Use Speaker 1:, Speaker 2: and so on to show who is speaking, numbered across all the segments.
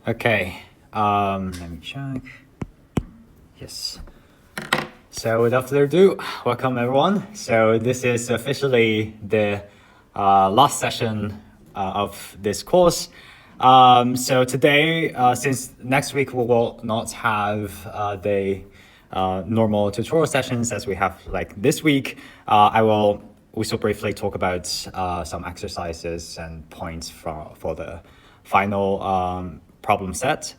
Speaker 1: Okay, let me check. Yes. So without further ado, welcome everyone. So this is officially the last session of this course. So today, since next week we will not have the normal tutorial sessions as we have like this week, I will also briefly talk about some exercises and points for the final problem set.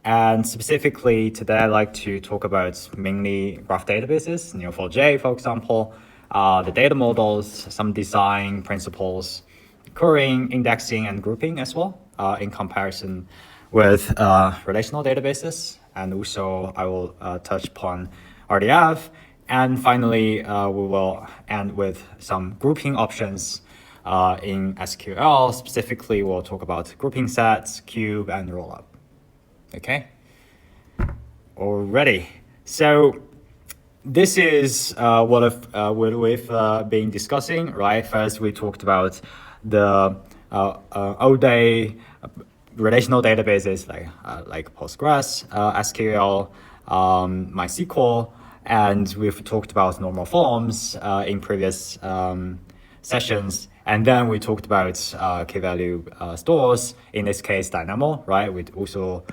Speaker 1: And specifically today, I'd like to talk about mainly graph databases, Neo4j, for example, the data models, some design principles, querying, indexing, and grouping as well, in comparison with relational databases. And also I will touch upon RDF. And finally, we will end with some grouping options in SQL. Specifically, we'll talk about grouping sets, cube, and rollup. Okay, already. So this is what we've been discussing, right? First, we talked about the old day relational databases like Postgres, SQL, MySQL, and we've talked about normal forms in previous sessions. And then we talked about key-value stores, in this case, Dynamo, right? We also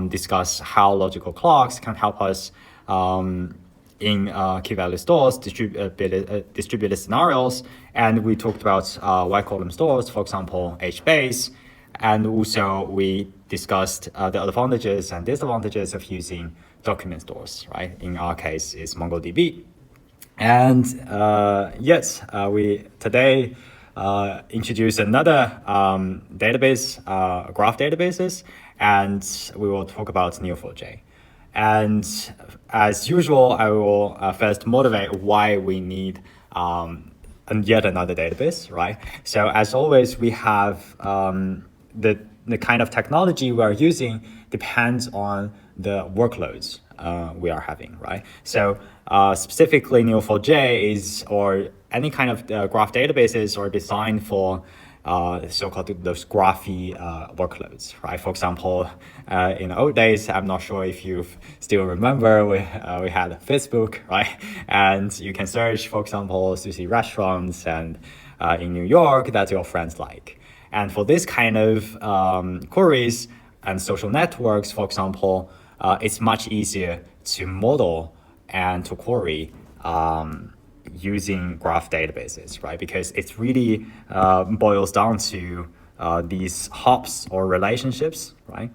Speaker 1: discuss how logical clocks can help us in key-value stores, distributed scenarios. And we talked about Y-column stores, for example, HBase. And also we discussed the advantages and disadvantages of using document stores, right? In our case, it's MongoDB. And yes, we today introduce another database, graph databases, and we will talk about Neo4j. And as usual, I will first motivate why we need yet another database, right? So as always, we have the kind of technology we're using depends on the workloads we are having, right? So specifically Neo4j is, or any kind of graph databases are designed for so-called those graphy workloads, right? For example, in the old days, I'm not sure if you still remember, we had Facebook, right? And you can search, for example, sushi restaurants and in New York that your friends like. And for this kind of queries and social networks, for example, it's much easier to model and to query using graph databases, right? Because it really boils down to these hops or relationships, right?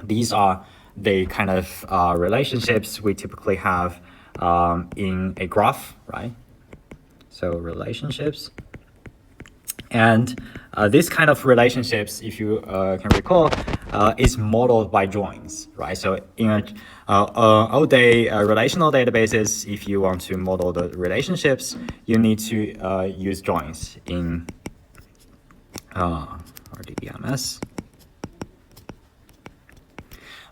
Speaker 1: These are the kind of relationships we typically have in a graph, right? So relationships. And this kind of relationships, if you can recall, is modeled by joins, right? So in old day relational databases, if you want to model the relationships, you need to use joins in RDBMS.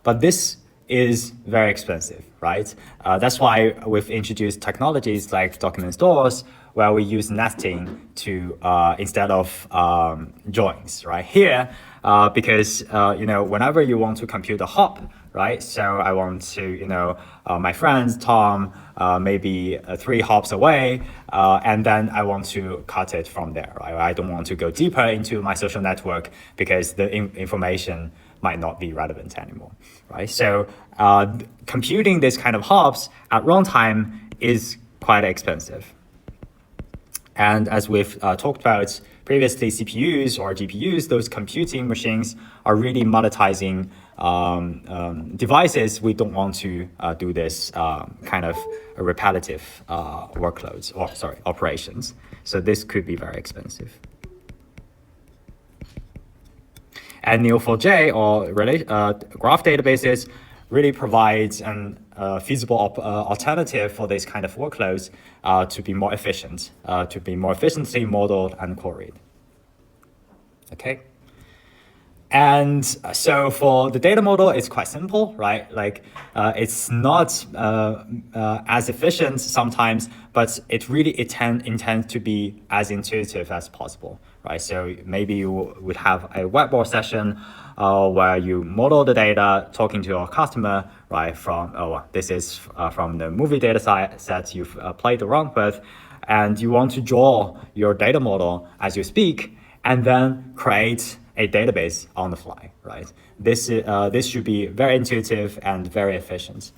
Speaker 1: But this is very expensive, right? That's why we've introduced technologies like document stores, where we use nesting to instead of joins, right? Here, because whenever you want to compute a hop, right? So I want to, my friends, Tom, maybe 3 hops away, and then I want to cut it from there, right? I don't want to go deeper into my social network because the information might not be relevant anymore, right? So computing this kind of hops at runtime is quite expensive. And as we've talked about previously, CPUs or GPUs, those computing machines are really monetizing devices. We don't want to do this kind of repetitive workloads, or sorry, operations. So this could be very expensive. And Neo4j or graph databases really provides an feasible alternative for this kind of workloads to be more efficient, to be more efficiently modeled and queried. Okay. And so for the data model, it's quite simple, right? Like it's not as efficient sometimes, but it really intends to be as intuitive as possible, right? So maybe you would have a whiteboard session where you model the data, talking to your customer, right? This is from the movie data set you've played around with, and you want to draw your data model as you speak, and then create a database on the fly, right? This should be very intuitive and very efficient.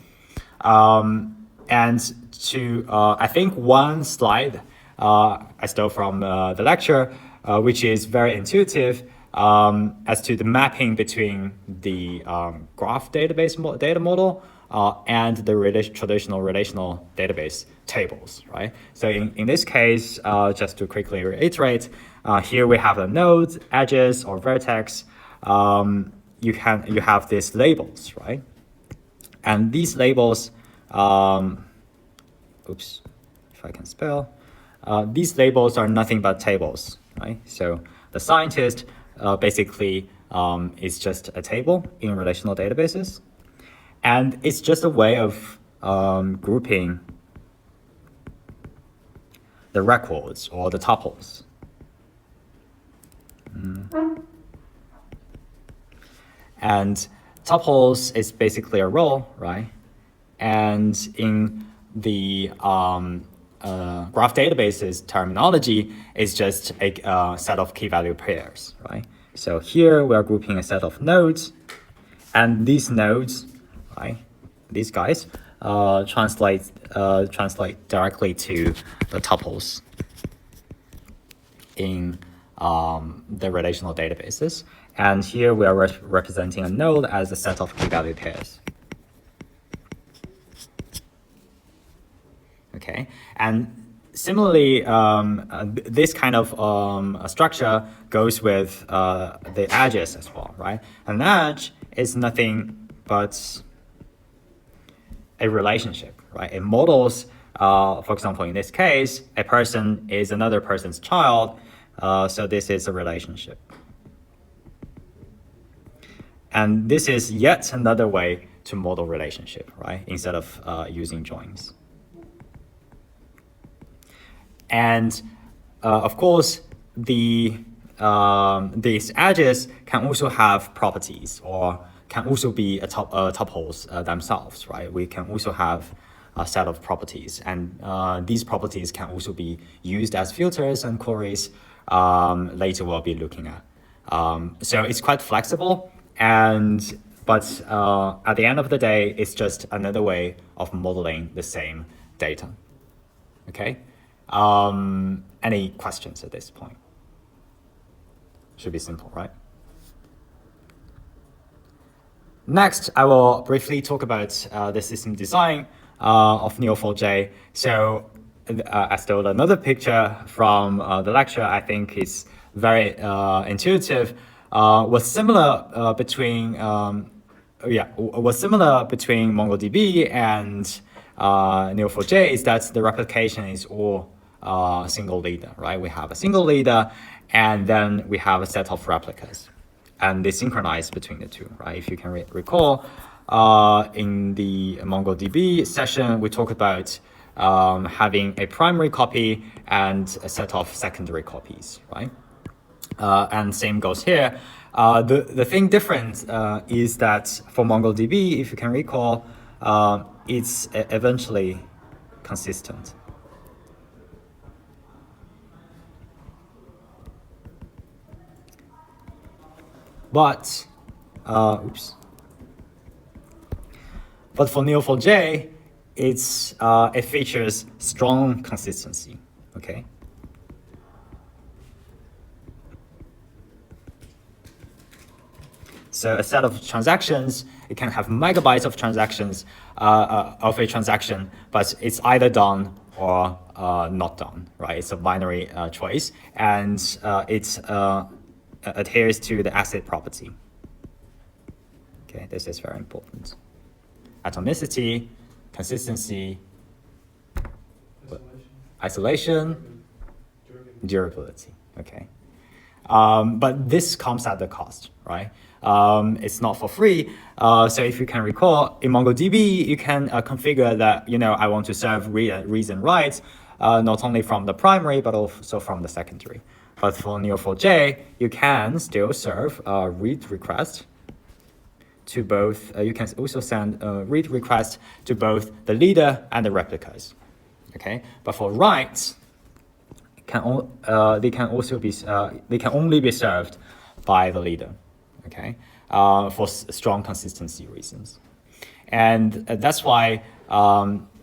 Speaker 1: And I think one slide I stole from the lecture, which is very intuitive as to the mapping between the graph database data model and the traditional relational database tables, right? So in this case, just to quickly reiterate, here we have the nodes, edges, or vertex. You have these labels, right? And these labels, oops, if I can spell, these labels are nothing but tables, right? So the scientist basically is just a table in relational databases. And it's just a way of grouping the records or the tuples. And tuples is basically a row, right? And in the graph databases terminology is just a set of key value pairs, right? So here we are grouping a set of nodes, and these nodes, right, these guys translate directly to the tuples in the relational databases. And here we are representing a node as a set of key value pairs. Okay, and similarly, this kind of structure goes with the edges as well, right? An edge is nothing but a relationship, right? It models, for example, in this case, a person is another person's child, so this is a relationship. And this is yet another way to model relationship, right? Instead of using joins. And of course, these edges can also have properties or can also be tuples themselves, right? We can also have a set of properties, and these properties can also be used as filters and queries. Later we'll be looking at. So it's quite flexible, but at the end of the day, it's just another way of modeling the same data. Okay. Any questions at this point? Should be simple, right? Next, I will briefly talk about the system design of Neo4j. So I stole another picture from the lecture. I think it's very intuitive. What's similar between MongoDB and Neo4j is that the replication is all single leader, right? We have a single leader, and then we have a set of replicas, and they synchronize between the two, right? If you can recall, in the MongoDB session, we talked about having a primary copy and a set of secondary copies, right? And same goes here. The thing different is that for MongoDB, if you can recall, it's eventually consistent. But, but for Neo4j, it features strong consistency, okay? So a set of transactions, it can have megabytes of transactions of a transaction, but it's either done or not done, right? It's a binary choice, and it adheres to the ACID property. Okay, this is very important. Atomicity, consistency, isolation, durability. Okay. But this comes at the cost, right? It's not for free. So if you can recall, in MongoDB, you can configure that, I want to serve reads and writes, not only from the primary, but also from the secondary. But for Neo4j, you can still serve a read request to both, you can also send a read request to both the leader and the replicas, okay? But for writes, they can only be served by the leader, okay? For strong consistency reasons. And that's why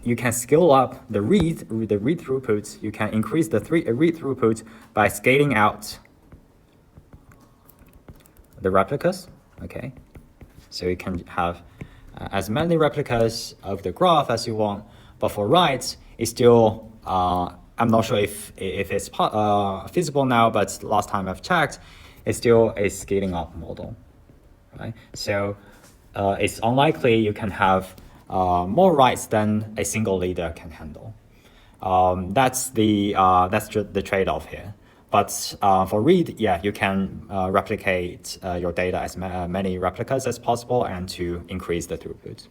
Speaker 1: you can scale up the read throughput. You can increase the read throughput by scaling out the replicas, okay? So you can have as many replicas of the graph as you want, but for writes, it's still, I'm not sure if it's feasible now, but last time I've checked, it's still a scaling up model, right? So it's unlikely you can have more writes than a single leader can handle. That's the trade-off here. But for read, yeah, you can replicate your data as many replicas as possible and to increase the throughput.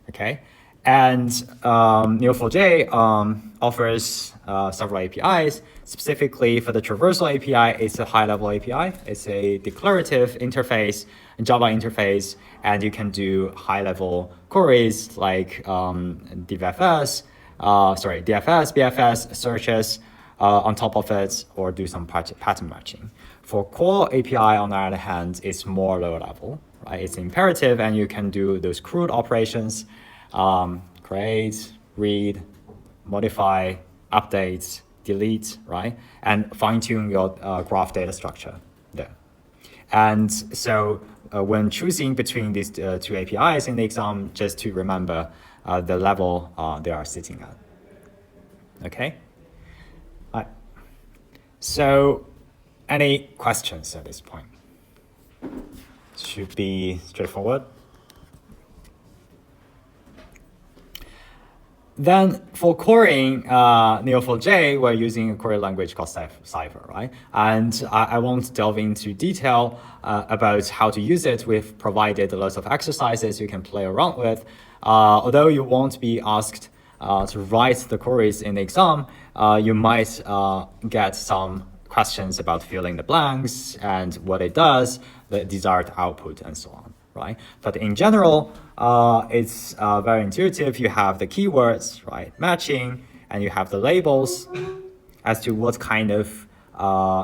Speaker 1: Okay, and Neo4j offers several APIs. Specifically for the traversal API, it's a high-level API. It's a declarative interface, Java interface, and you can do high-level queries like DFS, BFS, searches on top of it, or do some pattern matching. For core API, on the other hand, it's more low level, right? It's imperative, and you can do those crude operations, create, read, modify, update, delete, right? And fine-tune your graph data structure there. And so when choosing between these two APIs in the exam, just to remember the level they are sitting at. Okay? All right. So any questions at this point? Should be straightforward. Then for querying Neo4j, we're using a query language called Cypher, right? And I won't delve into detail about how to use it. We've provided lots of exercises you can play around with. Although you won't be asked to write the queries in the exam, you might get some questions about filling the blanks and what it does, the desired output, and so on, right? But in general, it's very intuitive. You have the keywords, right, matching, and you have the labels as to what kind of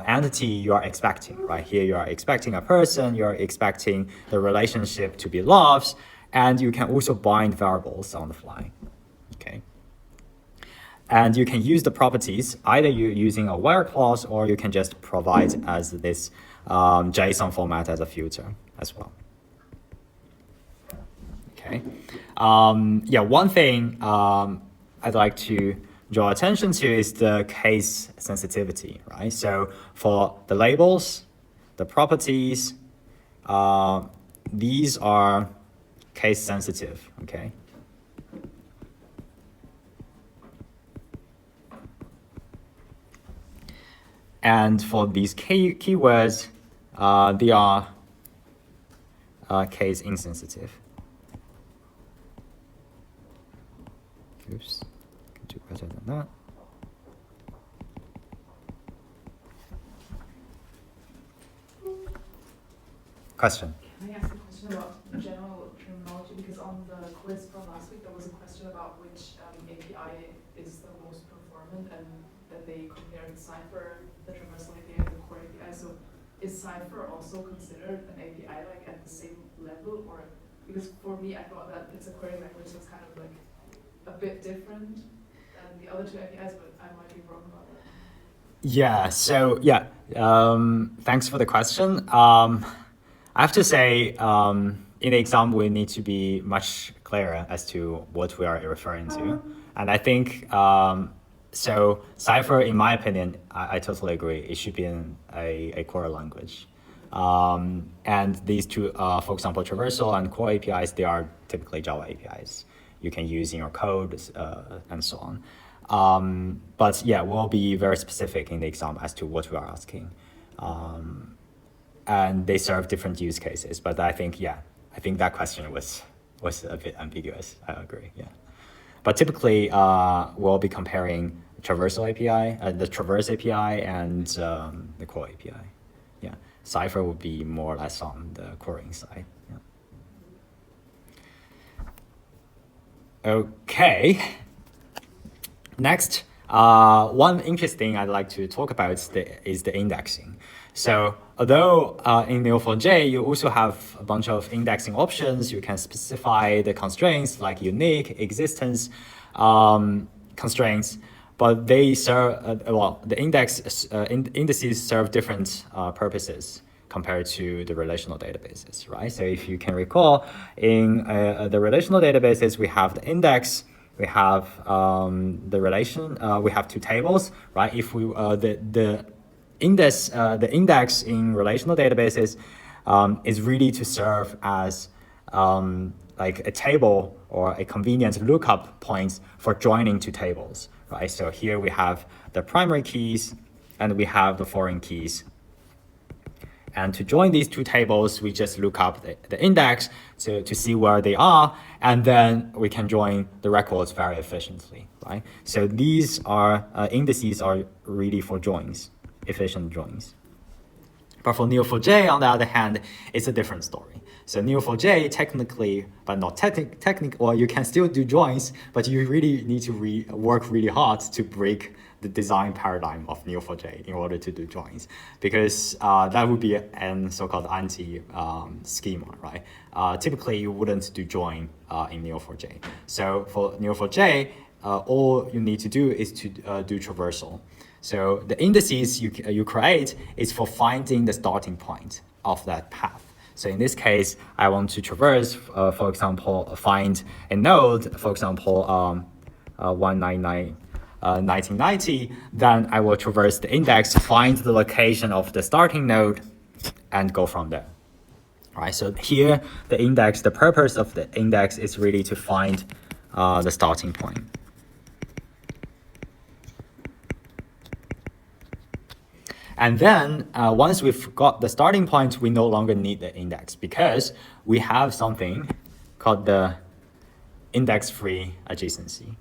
Speaker 1: entity you are expecting, right? Here you are expecting a person, you're expecting the relationship to be loves, and you can also bind variables on the fly, okay? And you can use the properties, either you're using a where clause or you can just provide as this JSON format as a filter as well. Okay. Yeah, one thing I'd like to draw attention to is the case sensitivity, right? So for the labels, the properties, these are case sensitive, okay? And for these keywords, they are case insensitive. Oops, can do better than that. Question?
Speaker 2: Can I ask a question about general terminology? Because on the quiz from last week, there was a question about which API is the most performant, and that they compared Cypher, the traversal API, and the core API. So is Cypher also considered an API like at the same level? Or because for me, I thought that it's a query language, so it's kind of like a bit different than the other two APIs, but I might be wrong about that.
Speaker 1: Yeah, so yeah, thanks for the question. I have to say, in the exam, we need to be much clearer as to what we are referring to. And I think, so Cypher, in my opinion, I totally agree. It should be a core language. And these two, for example, traversal and core APIs, they are typically Java APIs you can use in your code and so on. But yeah, we'll be very specific in the exam as to what we are asking. And they serve different use cases. But I think that question was a bit ambiguous. I agree, yeah. But typically, we'll be comparing traversal API, the traverse API, and the core API. Yeah, Cypher would be more or less on the querying side. Yeah. Okay. Next, one interesting I'd like to talk about is the indexing. So although in Neo4j, you also have a bunch of indexing options, you can specify the constraints like unique, existence constraints, but they serve, the indices serve different purposes compared to the relational databases, right? So if you can recall, in the relational databases, we have the index, we have the relation, we have two tables, right? If we the index in relational databases is really to serve as like a table or a convenient lookup point for joining two tables, right? So here we have the primary keys and we have the foreign keys. And to join these two tables, we just look up the index to see where they are, and then we can join the records very efficiently, right? So these are indices are really for joins, efficient joins. But for Neo4j, on the other hand, it's a different story. So Neo4j technically, but not technically, or you can still do joins, but you really need to work really hard to break the design paradigm of Neo4j in order to do joins, because that would be an so-called anti-schema, right? Typically, you wouldn't do join in Neo4j. So for Neo4j, all you need to do is to do traversal. So the indices you create is for finding the starting point of that path. So in this case, I want to traverse, for example, find a node, for example, 1990, then I will traverse the index, find the location of the starting node, and go from there. All right, so here, the index, the purpose of the index is really to find the starting point. And then once we've got the starting point, we no longer need the index because we have something called the index-free adjacency.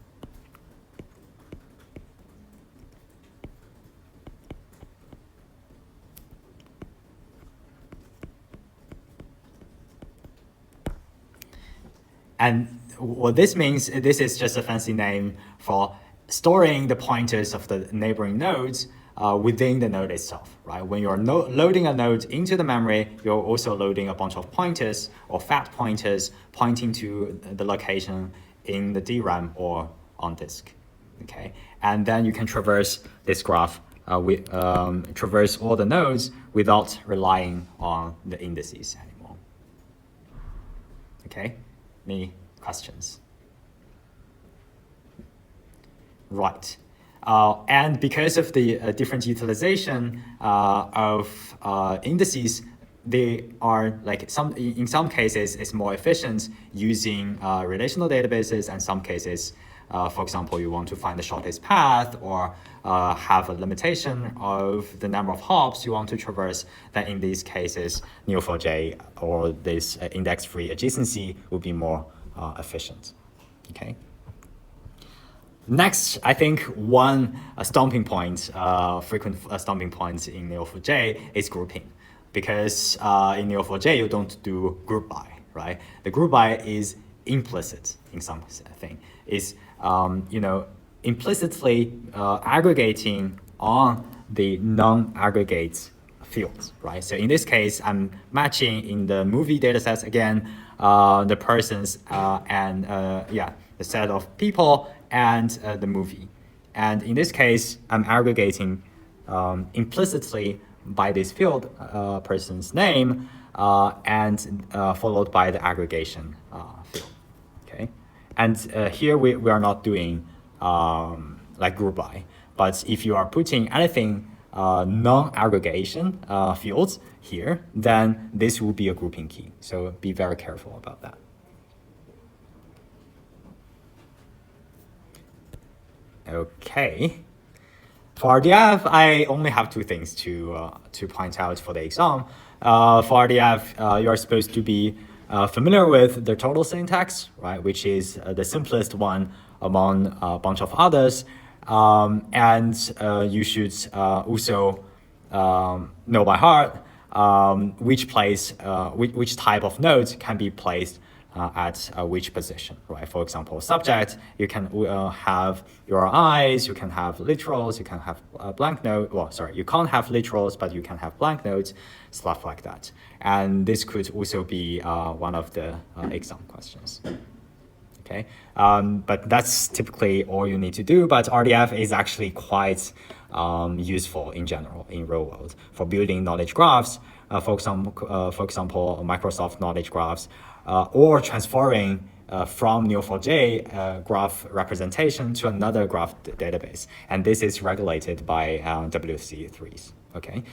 Speaker 1: And what this means, this is just a fancy name for storing the pointers of the neighboring nodes within the node itself, right? When you're loading a node into the memory, you're also loading a bunch of pointers or fat pointers pointing to the location in the DRAM or on disk, okay? And then you can traverse this graph, traverse all the nodes without relying on the indices anymore, okay? Any questions? Right. And because of the different utilization of indices, they are like in some cases it's more efficient using relational databases, and some cases, for example, you want to find the shortest path or have a limitation of the number of hops you want to traverse, then in these cases, Neo4j or this index-free adjacency would be more efficient, okay? Next, I think one stomping point, frequent stomping point in Neo4j is grouping, because in Neo4j you don't do group by, right? The group by is implicit in some thing. Is implicitly aggregating on the non-aggregate fields, right? So in this case, I'm matching in the movie datasets again, the persons and the set of people and the movie. And in this case, I'm aggregating implicitly by this field, person's name, and followed by the aggregation field, okay? And here we are not doing like group by, but if you are putting anything non-aggregation fields here, then this will be a grouping key. So be very careful about that. Okay. For RDF, I only have two things to point out for the exam. For RDF, you're supposed to be familiar with the total syntax, right, which is the simplest one among a bunch of others. And you should also know by heart which type of nodes can be placed at which position, right? For example, subject, you can have URIs, you can have literals, you can have blank nodes. Well, sorry, you can't have literals, but you can have blank nodes, stuff like that. And this could also be one of the exam questions. Okay, but that's typically all you need to do. But RDF is actually quite useful in general in real world for building knowledge graphs. For example, Microsoft knowledge graphs, or transferring from Neo4j graph representation to another graph database, and this is regulated by WC3s. Okay,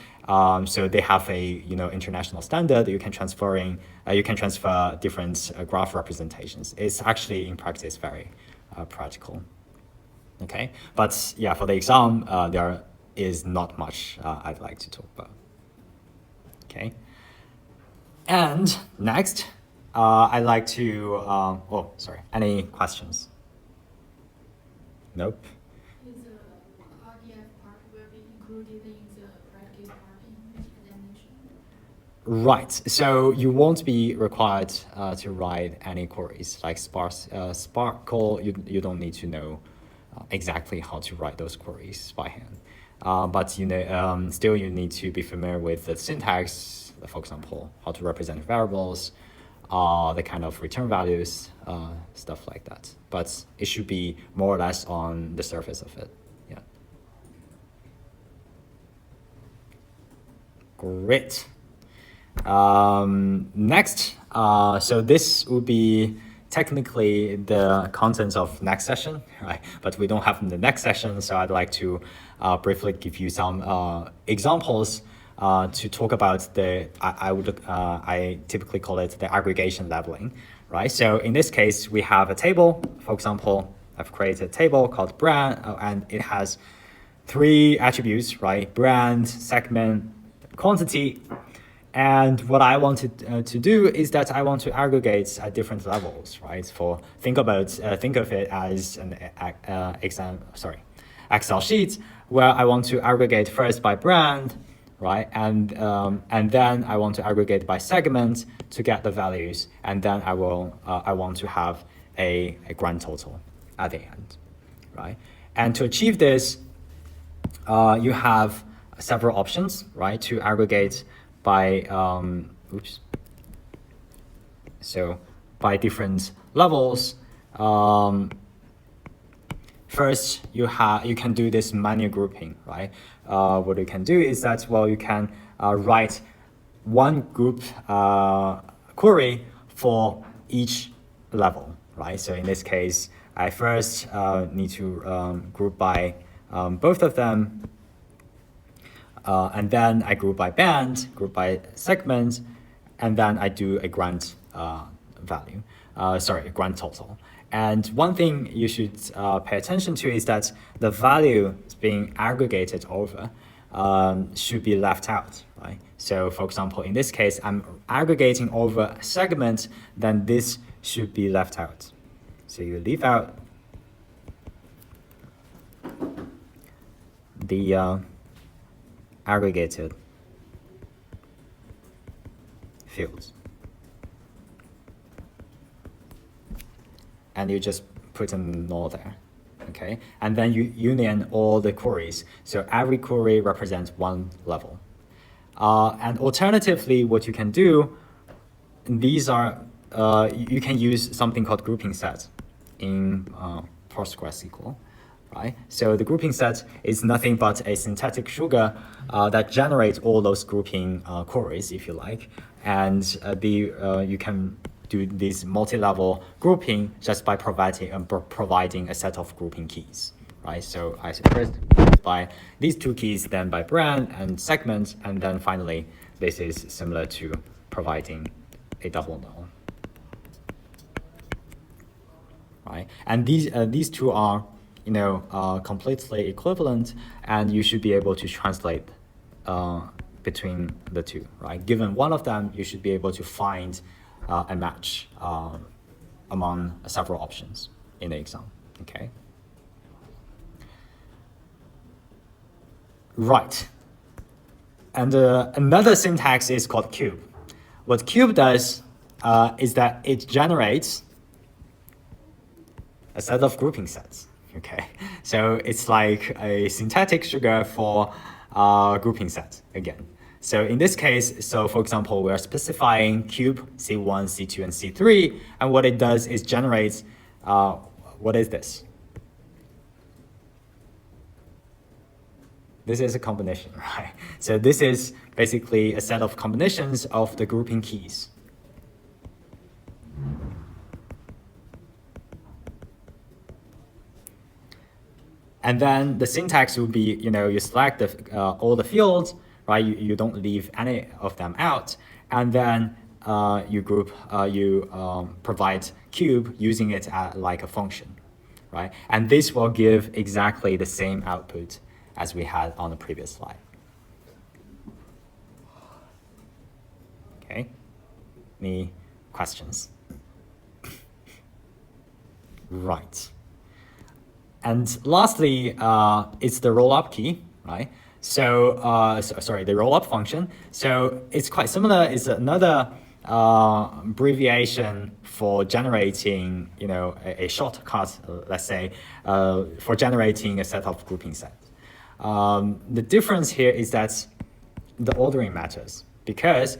Speaker 1: so they have a international standard. You can transfer different graph representations. It's actually in practice very practical. Okay, but yeah, for the exam there is not much I'd like to talk about. Okay, and next I'd like to any questions? Nope.
Speaker 3: Is the RDF part will be included in the practice part in examination?
Speaker 1: Right, so you won't be required to write any queries like Sparkle. You don't need to know exactly how to write those queries by hand. But still you need to be familiar with the syntax, for example, how to represent variables, the kind of return values, stuff like that. But it should be more or less on the surface of it. Yeah. Great. Next, so this would be technically the contents of next session, right? But we don't have the next session, so I'd like to briefly give you some examples to talk about I typically call it the aggregation leveling, right? So in this case, we have a table. For example, I've created a table called brand, and it has three attributes, right? Brand, segment, quantity. And what I wanted to do is that I want to aggregate at different levels, right? Think of it as an Excel sheet where I want to aggregate first by brand, right? And then I want to aggregate by segment to get the values, and then I want to have a grand total at the end, right? And to achieve this, you have several options, right? To aggregate by by different levels. First, you can do this manual grouping, right? What you can do is that, well, you can write one group query for each level, right? So in this case, I first need to group by both of them. And then I group by band, group by segment, and then I do a grand a grand total. And one thing you should pay attention to is that the value being aggregated over should be left out, right? So for example, in this case, I'm aggregating over a segment, then this should be left out. So you leave out the aggregated fields. And you just put a null there, okay? And then you union all the queries. So every query represents one level. And alternatively, what you can do, these are, you can use something called grouping set in PostgreSQL. Right? So the grouping set is nothing but a syntactic sugar that generates all those grouping queries, if you like, and you can do this multi-level grouping just by providing a set of grouping keys, right? So I first by these two keys, then by brand and segment, and then finally this is similar to providing a double null, right? And these two are completely equivalent, and you should be able to translate between the two, right? Given one of them, you should be able to find a match among several options in the exam, okay? Right. And another syntax is called cube. What cube does is that it generates a set of grouping sets, okay? So it's like a syntactic sugar for grouping sets again. So in this case, so for example, we're specifying cube C1, C2, and C3, and what it does is generates, what is this? This is a combination, right? So this is basically a set of combinations of the grouping keys. And then the syntax will be, you select all the fields, right? You don't leave any of them out. And then you group, provide cube using it like a function, right? And this will give exactly the same output as we had on the previous slide. Okay, any questions? Right. And lastly, it's the rollup key, right? So, sorry, the rollup function. So it's quite similar. It's another abbreviation for generating, a shortcut, let's say, for generating a set of grouping sets. The difference here is that the ordering matters, because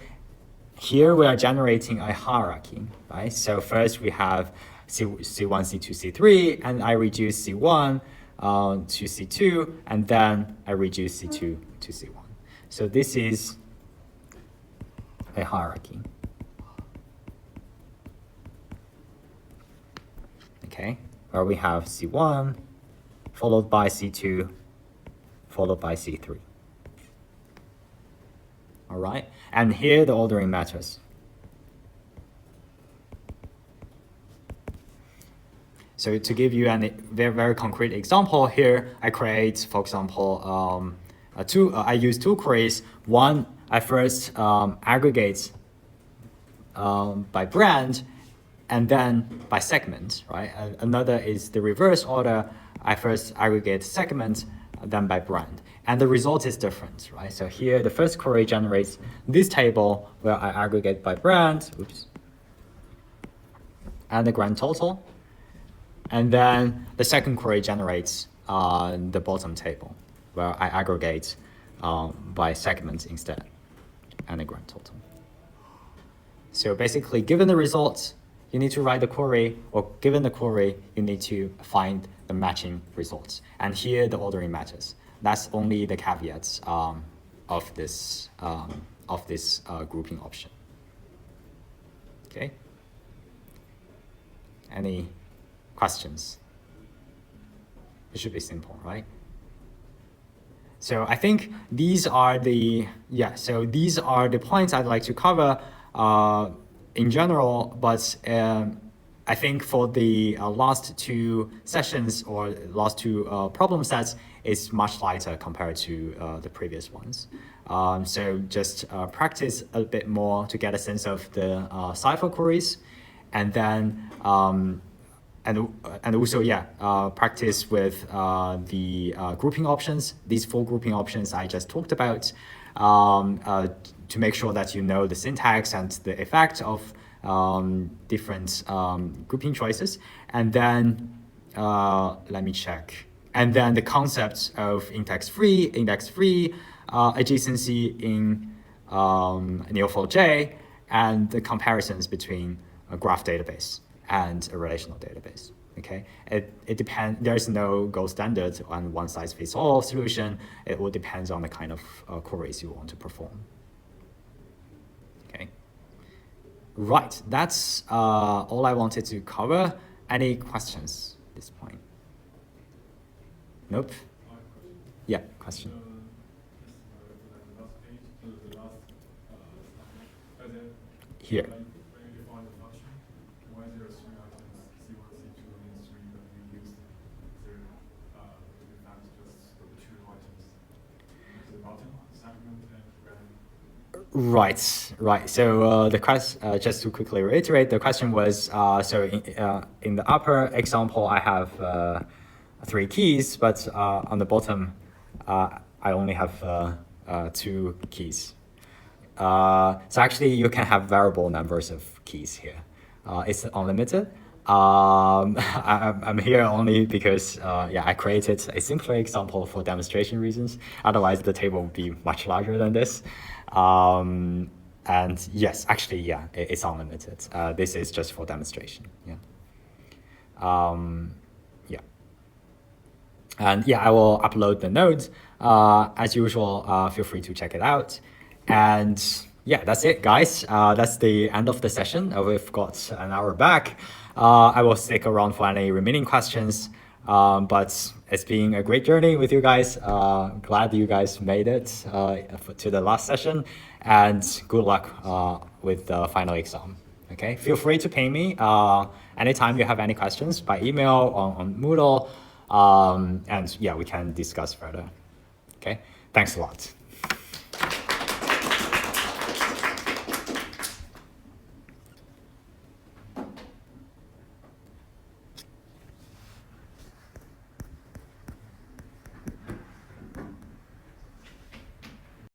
Speaker 1: here we are generating a hierarchy, right? So first we have C1, C2, C3, and I reduce C1 to C2, and then I reduce C2 to C1. So this is a hierarchy. Okay, where we have C1, followed by C2, followed by C3. All right, and here the ordering matters. So to give you a very, very concrete example here, I create, for example, I use two queries. One, I first aggregate by brand, and then by segment, right? Another is the reverse order. I first aggregate segment, then by brand. And the result is different, right? So here, the first query generates this table where I aggregate by brand, and the grand total. And then the second query generates the bottom table where I aggregate by segment instead, and the grand total. So basically, given the results, you need to write the query, or given the query, you need to find the matching results. And here, the ordering matters. That's only the caveats of this grouping option. Okay. Any questions? It should be simple, right? So I think these are the points I'd like to cover in general, but I think for the last two sessions or last two problem sets, it's much lighter compared to the previous ones. So just practice a bit more to get a sense of the Cypher queries, and then and also, practice with the grouping options, these four grouping options I just talked about, to make sure that you know the syntax and the effect of different grouping choices. And then, let me check. And then the concepts of index-free, adjacency in Neo4j, and the comparisons between a graph database and a relational database. Okay, it depends. There's no gold standard on one size fits all solution. It will depend on the kind of queries you want to perform. Okay, right. That's all I wanted to cover. Any questions at this point? Nope. Yeah, question. Here.
Speaker 4: bottom segment and
Speaker 1: Right. So the question, just to quickly reiterate, the question was, so in the upper example, I have 3 keys, but on the bottom, I only have 2 keys. So actually, you can have variable numbers of keys here. It's unlimited. I'm here only because I created a simpler example for demonstration reasons. Otherwise, the table would be much larger than this. And yes, actually, it's unlimited. This is just for demonstration. And I will upload the nodes. As usual, feel free to check it out. And that's it, guys. That's the end of the session. We've got an hour back. I will stick around for any remaining questions. But it's been a great journey with you guys. Glad you guys made it to the last session. And good luck with the final exam. Okay, feel free to ping me anytime you have any questions by email on Moodle. And we can discuss further. Okay, thanks a lot.